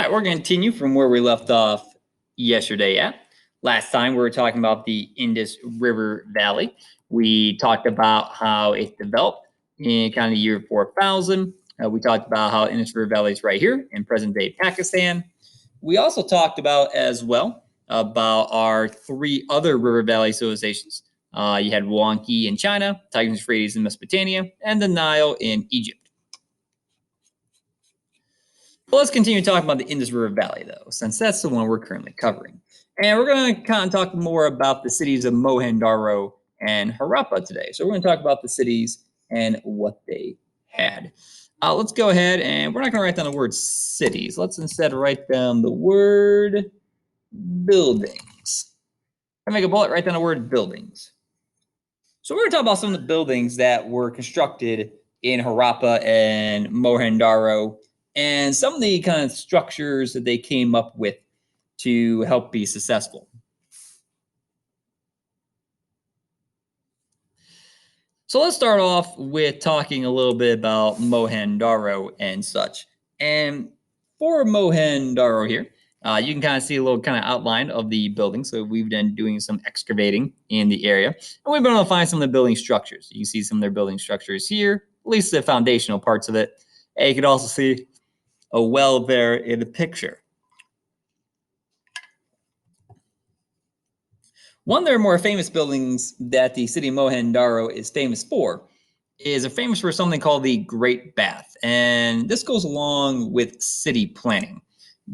right, we're going to continue from where we left off yesterday. Last time we were talking about the Indus River Valley. We talked about how it developed in kind of the year 4000. We talked about how Indus River Valley is right here in present-day Pakistan. We also talked about as well about our three other river valley civilizations. You had Wanki in China, Tigris Euphrates in Mesopotamia, and the Nile in Egypt. Well, let's continue talking about the Indus River Valley, though, since that's the one we're currently covering. And we're going to kind of talk more about the cities of Mohenjo-daro and Harappa today. So we're going to talk about the cities and what they had. Let's go ahead, and we're not going to write down the word cities. Let's instead write down the word buildings. I make a bullet, write down the word buildings. So we're going to talk about some of the buildings that were constructed in Harappa and Mohenjo-daro, and some of the kind of structures that they came up with to help be successful. So let's start off with talking a little bit about Mohenjo-daro and such. And for Mohenjo-daro here, you can kind of see a little kind of outline of the building. So we've been doing some excavating in the area, and we've been able to find some of the building structures. You can see some of their building structures here, at least the foundational parts of it. And you can also see a well there in the picture. One of their more famous buildings that the city of Mohenjo-daro is famous for is famous for something called the Great Bath. And this goes along with city planning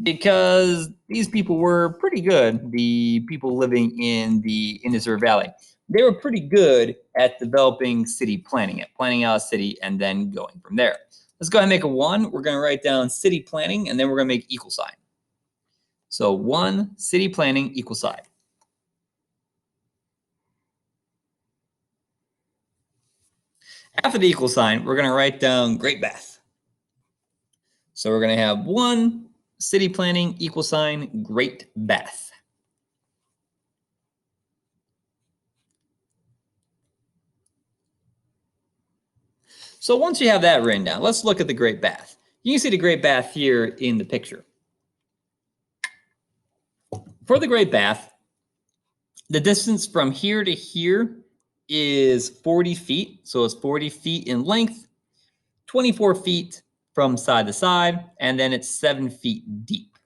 because these people were pretty good, the people living in the Indus River Valley. They were pretty good at developing city planning, at planning out a city and then going from there. Let's go ahead and make a 1. We're going to write down city planning, and then we're going to make equal sign. So 1, city planning, equal sign. After the equal sign, we're going to write down Great Bath. So we're going to have 1, city planning, equal sign, Great Bath. So once you have that written down, let's look at the Great Bath. You can see the Great Bath here in the picture. For the Great Bath, the distance from here to here is 40 feet. So it's 40 feet in length, 24 feet from side to side, and then it's 7 feet deep.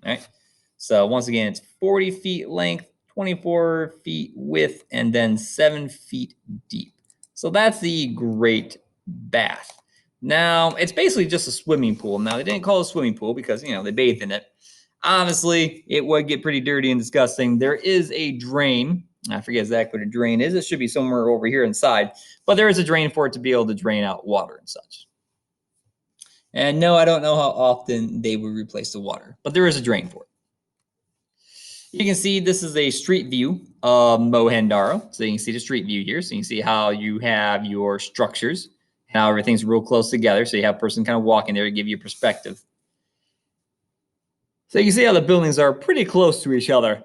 All right. So once again, it's 40 feet length, 24 feet width, and then 7 feet deep. So that's the Great Bath. Now, it's basically just a swimming pool. Now, they didn't call it a swimming pool because, they bathed in it. Obviously, it would get pretty dirty and disgusting. There is a drain. I forget exactly what a drain is. It should be somewhere over here inside. But there is a drain for it to be able to drain out water and such. And no, I don't know how often they would replace the water. But there is a drain for it. You can see this is a street view of Mohenjo-daro. So you can see the street view here. So you can see how you have your structures, how everything's real close together. So you have a person kind of walking there to give you perspective. So you can see how the buildings are pretty close to each other.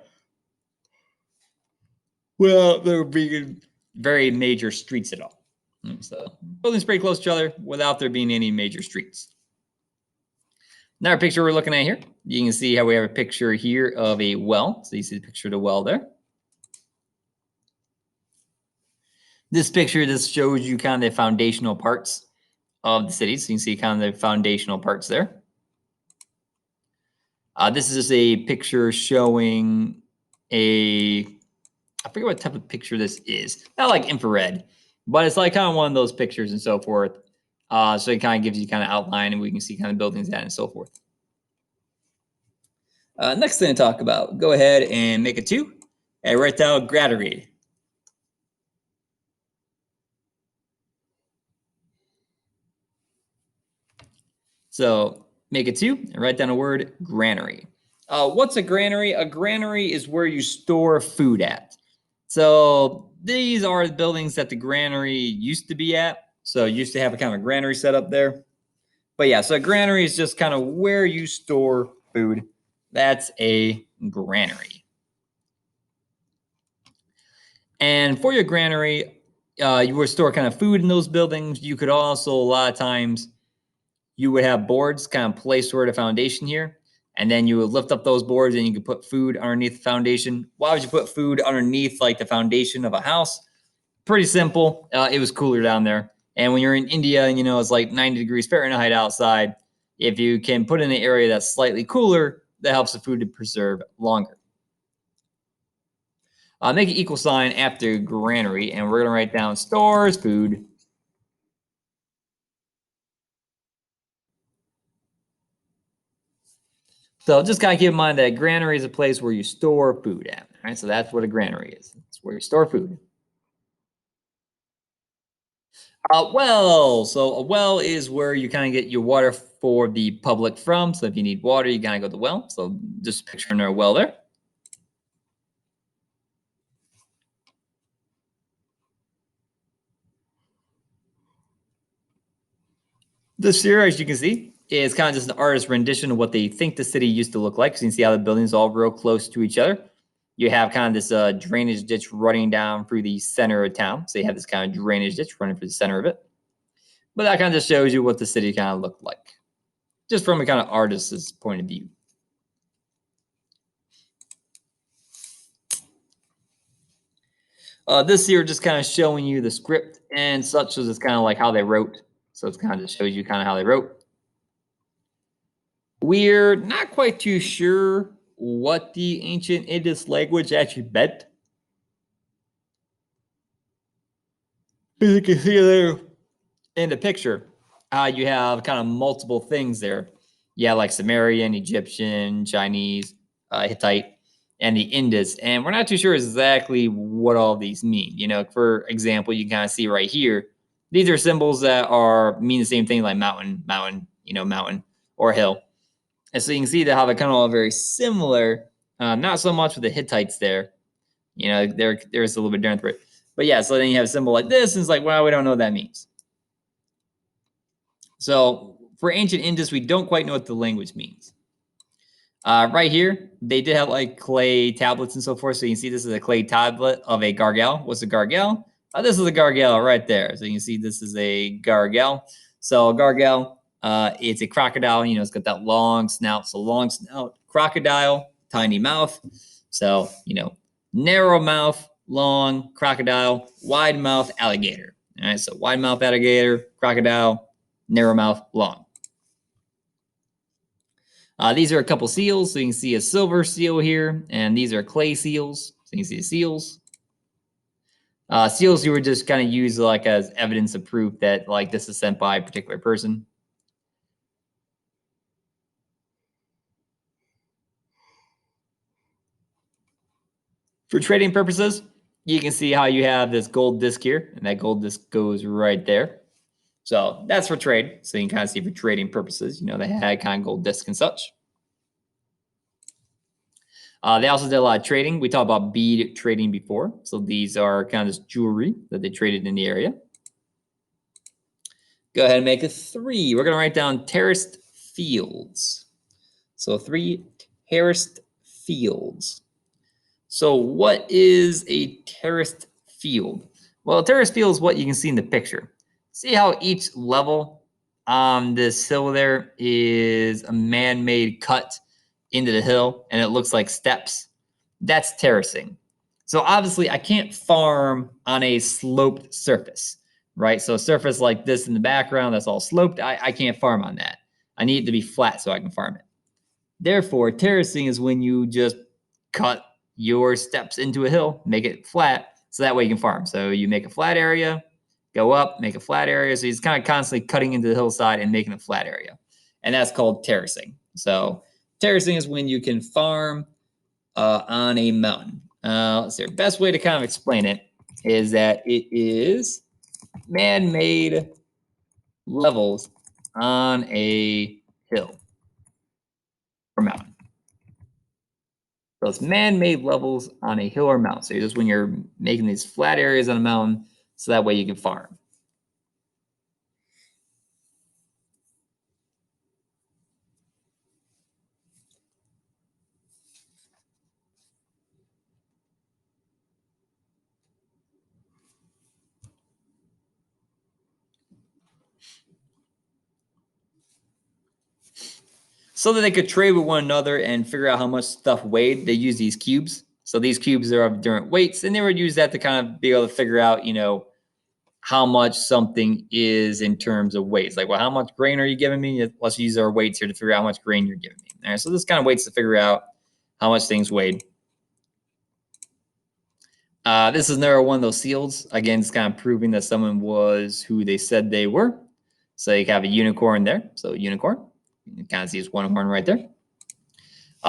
Well, they're being very major streets at all. So buildings pretty close to each other without there being any major streets. Another picture we're looking at here, you can see how we have a picture here of a well. So you see the picture of the well there. This picture just shows you kind of the foundational parts of the city. So you can see kind of the foundational parts there. This is just a picture showing I forget what type of picture this is. Not like infrared, but it's like kind of one of those pictures and so forth. So it kind of gives you kind of outline, and we can see kind of buildings at and so forth. Next thing to talk about, go ahead and make a 2 and write down Granary. So make a 2 and write down the word granary. What's a granary? A granary is where you store food at. So these are the buildings that the granary used to be at. So you used to have a kind of a granary set up there. But yeah, so a granary is just kind of where you store food. That's a granary. And for your granary, you would store kind of food in those buildings. You could also, a lot of times, you would have boards kind of placed toward a foundation here. and then you would lift up those boards and you could put food underneath the foundation. Why would you put food underneath like the foundation of a house? Pretty simple. It was cooler down there. And when you're in India and it's like 90 degrees Fahrenheit outside, if you can put in an area that's slightly cooler, that helps the food to preserve longer. Make an equal sign after granary, and we're going to write down stores food. So just kind of keep in mind that granary is a place where you store food at. All right, so that's what a granary is. It's where you store food. Well, so a well is where you kind of get your water for the public from. So if you need water, you kind of go to the well. So just picturing our well there. This here, as you can see, is kind of just an artist's rendition of what they think the city used to look like. So you can see how the buildings are all real close to each other. You have kind of this drainage ditch running down through the center of town. So you have this kind of drainage ditch running through the center of it. But that kind of just shows you what the city kind of looked like, just from a kind of artist's point of view. This here just kind of showing you the script and such, so it's kind of like how they wrote. So it's kind of just shows you kind of how they wrote. We're not quite too sure what the ancient Indus language actually meant. As you can see there in the picture, you have kind of multiple things there. Yeah, like Sumerian, Egyptian, Chinese, Hittite, and the Indus. And we're not too sure exactly what all these mean. For example, you can kind of see right here, these are symbols that mean the same thing, like mountain, mountain, or hill. And so you can see that how they're kind of all very similar. Not so much with the Hittites there. There's a little bit different. But yeah, so then you have a symbol like this, and it's like, well, we don't know what that means. So for ancient Indus, we don't quite know what the language means. Right here, they did have like clay tablets and so forth. So you can see this is a clay tablet of a gargoyle. What's a gargoyle? This is a gargoyle right there. So you can see this is a gargoyle. So a gargoyle, it's a crocodile. It's got that long snout. So long snout, crocodile, tiny mouth. So, narrow mouth, long crocodile, wide mouth alligator. All right, so wide mouth alligator, crocodile, narrow mouth, long. These are a couple seals. So you can see a silver seal here, and these are clay seals. So you can see the seals. Seals you would just kind of use like as evidence of proof that like this is sent by a particular person. For trading purposes, you can see how you have this gold disc here, and that gold disc goes right there. So that's for trade. So you can kind of see for trading purposes, they had kind of gold disc and such. They also did a lot of trading. We talked about bead trading before. So these are kind of jewelry that they traded in the area. Go ahead and make a 3. We're going to write down terraced fields. So 3 terraced fields. So what is a terraced field? Well, a terraced field is what you can see in the picture. See how each level on this hill there is a man-made cut into the hill, and it looks like steps? That's terracing. So obviously, I can't farm on a sloped surface, right? So a surface like this in the background that's all sloped, I can't farm on that. I need it to be flat so I can farm it. Therefore, terracing is when you just cut your steps into a hill, make it flat, so that way you can farm. So you make a flat area, go up, make a flat area. So he's kind of constantly cutting into the hillside and making a flat area. And that's called terracing. So terracing is when you can farm on a mountain. Let's see. Best way to kind of explain it is that it is man-made levels on a hill or mountain. So it's man-made levels on a hill or mountain. So just when you're making these flat areas on a mountain, so that way you can farm. so that they could trade with one another and figure out how much stuff weighed, they use these cubes. So these cubes are of different weights, and they would use that to kind of be able to figure out, how much something is in terms of weights. Like, well, how much grain are you giving me? Let's use our weights here to figure out how much grain you're giving me. All right, so this kind of weights to figure out how much things weighed. This is another one of those seals. Again, it's kind of proving that someone was who they said they were. So you have a unicorn there. So unicorn. You can kind of see it's one horn right there.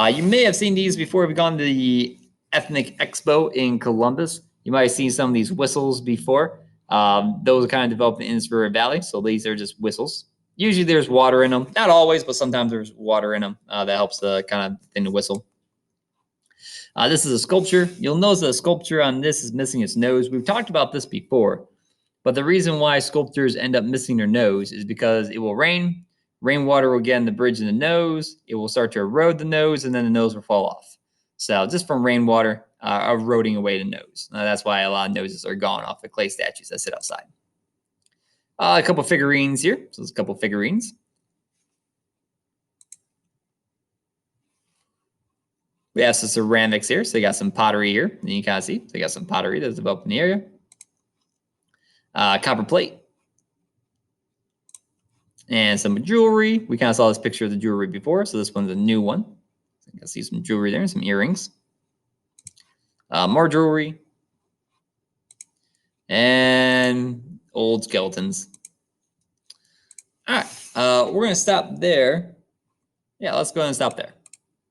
You may have seen these before we've gone to the Ethnic Expo in Columbus. You might have seen some of these whistles before. Those are kind of developed in the Indus River Valley. So these are just whistles. Usually there's water in them. Not always, but sometimes there's water in them. That helps kind of thing to whistle. This is a sculpture. You'll notice the sculpture on this is missing its nose. We've talked about this before, but the reason why sculptures end up missing their nose is because it will rain. Rainwater will get in the bridge in the nose. It will start to erode the nose, and then the nose will fall off. So just from rainwater eroding away the nose. That's why a lot of noses are gone off the clay statues that sit outside. A couple figurines here. So there's a couple figurines. We have some ceramics here. So you got some pottery here. And you kind of see. So you got some pottery that's developed in the area. Copper plate. And some jewelry. We kind of saw this picture of the jewelry before. So this one's a new one. So you can see some jewelry there and some earrings. More jewelry. And old skeletons. All right. We're going to stop there. Yeah, let's go ahead and stop there.